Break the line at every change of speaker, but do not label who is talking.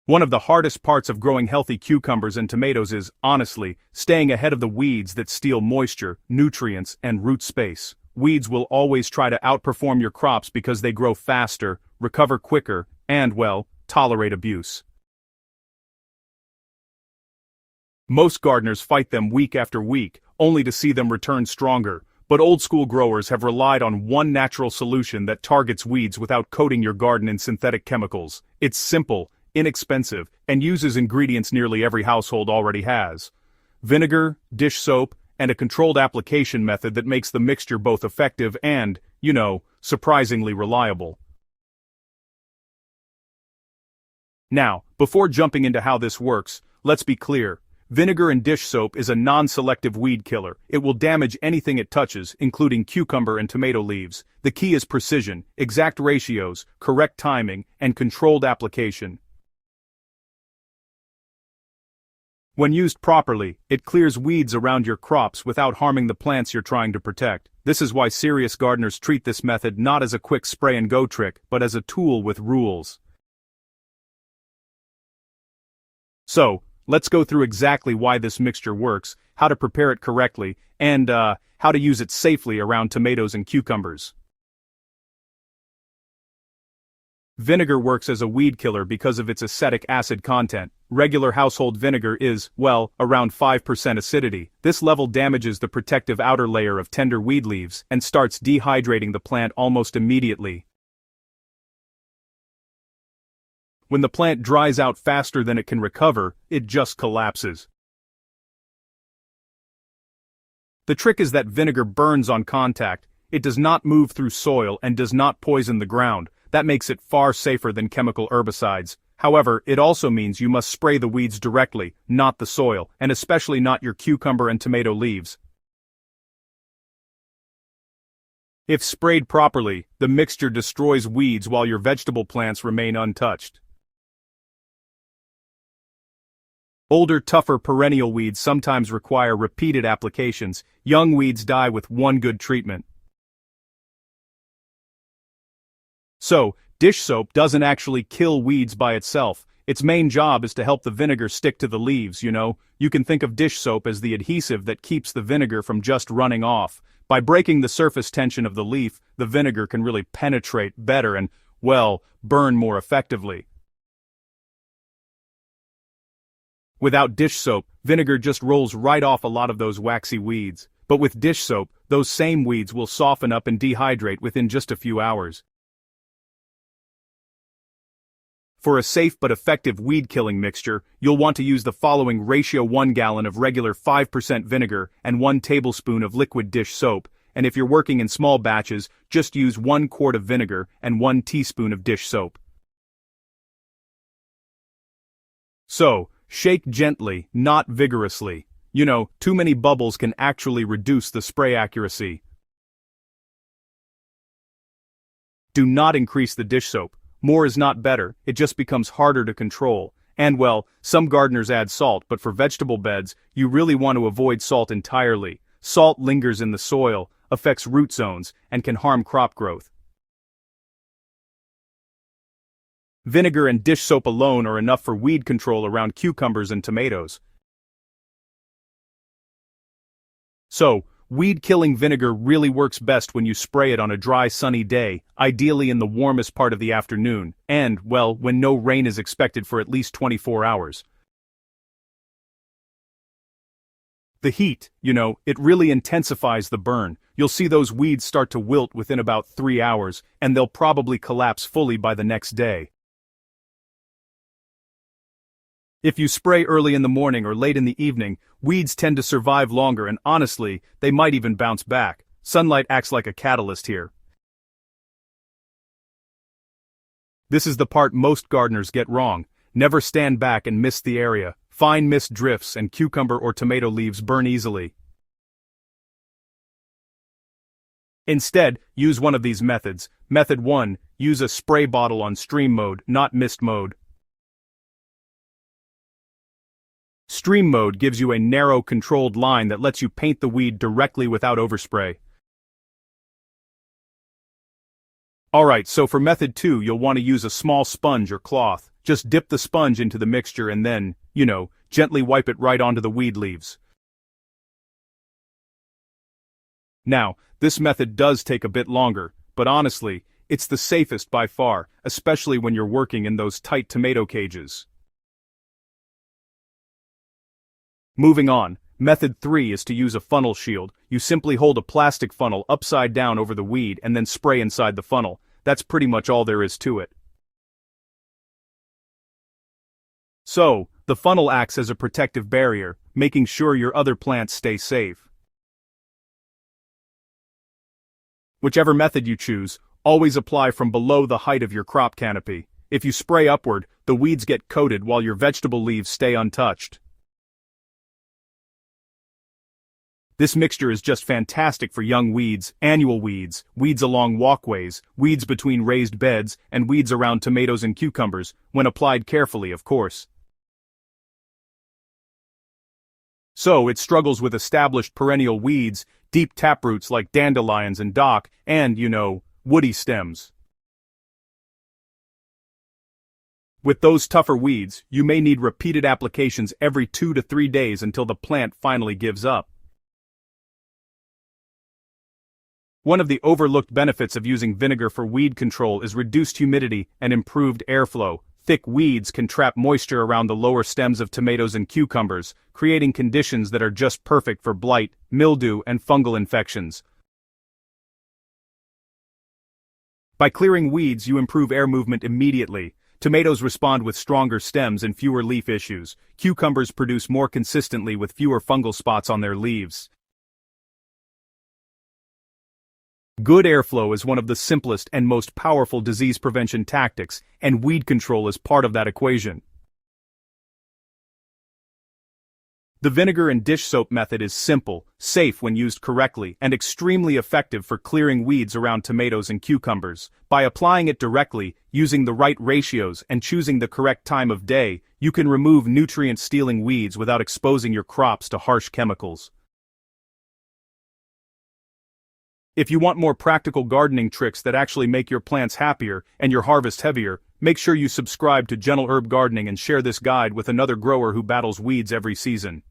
One of the hardest parts of growing healthy cucumbers and tomatoes is, honestly, staying ahead of the weeds that steal moisture, nutrients, and root space. Weeds will always try to outperform your crops because they grow faster, recover quicker, and, well, tolerate abuse. Most gardeners fight them week after week, only to see them return stronger. But old-school growers have relied on one natural solution that targets weeds without coating your garden in synthetic chemicals. It's simple, inexpensive, and uses ingredients nearly every household already has. Vinegar, dish soap, and a controlled application method that makes the mixture both effective and, surprisingly reliable. Now, before jumping into how this works, let's be clear. Vinegar and dish soap is a non-selective weed killer. It will damage anything it touches, including cucumber and tomato leaves. The key is precision, exact ratios, correct timing, and controlled application. When used properly, it clears weeds around your crops without harming the plants you're trying to protect. This is why serious gardeners treat this method not as a quick spray-and-go trick, but as a tool with rules. So, let's go through exactly why this mixture works, how to prepare it correctly, and, how to use it safely around tomatoes and cucumbers. Vinegar works as a weed killer because of its acetic acid content. Regular household vinegar is, well, around 5% acidity. This level damages the protective outer layer of tender weed leaves and starts dehydrating the plant almost immediately. When the plant dries out faster than it can recover, it just collapses. The trick is that vinegar burns on contact. It does not move through soil and does not poison the ground. That makes it far safer than chemical herbicides. However, it also means you must spray the weeds directly, not the soil, and especially not your cucumber and tomato leaves. If sprayed properly, the mixture destroys weeds while your vegetable plants remain untouched. Older, tougher perennial weeds sometimes require repeated applications. Young weeds die with one good treatment. So, dish soap doesn't actually kill weeds by itself. Its main job is to help the vinegar stick to the leaves, You can think of dish soap as the adhesive that keeps the vinegar from just running off. By breaking the surface tension of the leaf, the vinegar can really penetrate better and, well, burn more effectively. Without dish soap, vinegar just rolls right off a lot of those waxy weeds. But with dish soap, those same weeds will soften up and dehydrate within just a few hours. For a safe but effective weed-killing mixture, you'll want to use the following ratio: 1 gallon of regular 5% vinegar and 1 tablespoon of liquid dish soap, and if you're working in small batches, just use 1 quart of vinegar and 1 teaspoon of dish soap. So, shake gently, not vigorously. Too many bubbles can actually reduce the spray accuracy. Do not increase the dish soap. More is not better, it just becomes harder to control. And well, some gardeners add salt, but for vegetable beds, you really want to avoid salt entirely. Salt lingers in the soil, affects root zones, and can harm crop growth. Vinegar and dish soap alone are enough for weed control around cucumbers and tomatoes. So, weed-killing vinegar really works best when you spray it on a dry, sunny day, ideally in the warmest part of the afternoon, and, well, when no rain is expected for at least 24 hours. The heat, it really intensifies the burn. You'll see those weeds start to wilt within about 3 hours, and they'll probably collapse fully by the next day. If you spray early in the morning or late in the evening, weeds tend to survive longer and honestly, they might even bounce back. Sunlight acts like a catalyst here. This is the part most gardeners get wrong. Never stand back and mist the area. Fine mist drifts and cucumber or tomato leaves burn easily. Instead, use one of these methods. Method 1, use a spray bottle on stream mode, not mist mode. Stream mode gives you a narrow, controlled line that lets you paint the weed directly without overspray. Alright, so for method 2 you'll want to use a small sponge or cloth. Just dip the sponge into the mixture and then, gently wipe it right onto the weed leaves. Now, this method does take a bit longer, but honestly, it's the safest by far, especially when you're working in those tight tomato cages. Moving on, method 3 is to use a funnel shield. You simply hold a plastic funnel upside down over the weed and then spray inside the funnel. That's pretty much all there is to it. So, the funnel acts as a protective barrier, making sure your other plants stay safe. Whichever method you choose, always apply from below the height of your crop canopy. If you spray upward, the weeds get coated while your vegetable leaves stay untouched. This mixture is just fantastic for young weeds, annual weeds, weeds along walkways, weeds between raised beds, and weeds around tomatoes and cucumbers, when applied carefully, of course. So, it struggles with established perennial weeds, deep taproots like dandelions and dock, and, woody stems. With those tougher weeds, you may need repeated applications every 2 to 3 days until the plant finally gives up. One of the overlooked benefits of using vinegar for weed control is reduced humidity and improved airflow. Thick weeds can trap moisture around the lower stems of tomatoes and cucumbers, creating conditions that are just perfect for blight, mildew, and fungal infections. By clearing weeds, you improve air movement immediately. Tomatoes respond with stronger stems and fewer leaf issues. Cucumbers produce more consistently with fewer fungal spots on their leaves. Good airflow is one of the simplest and most powerful disease prevention tactics, and weed control is part of that equation. The vinegar and dish soap method is simple, safe when used correctly, and extremely effective for clearing weeds around tomatoes and cucumbers. By applying it directly, using the right ratios, and choosing the correct time of day, you can remove nutrient-stealing weeds without exposing your crops to harsh chemicals. If you want more practical gardening tricks that actually make your plants happier and your harvest heavier, make sure you subscribe to Gentle Herb Gardening and share this guide with another grower who battles weeds every season.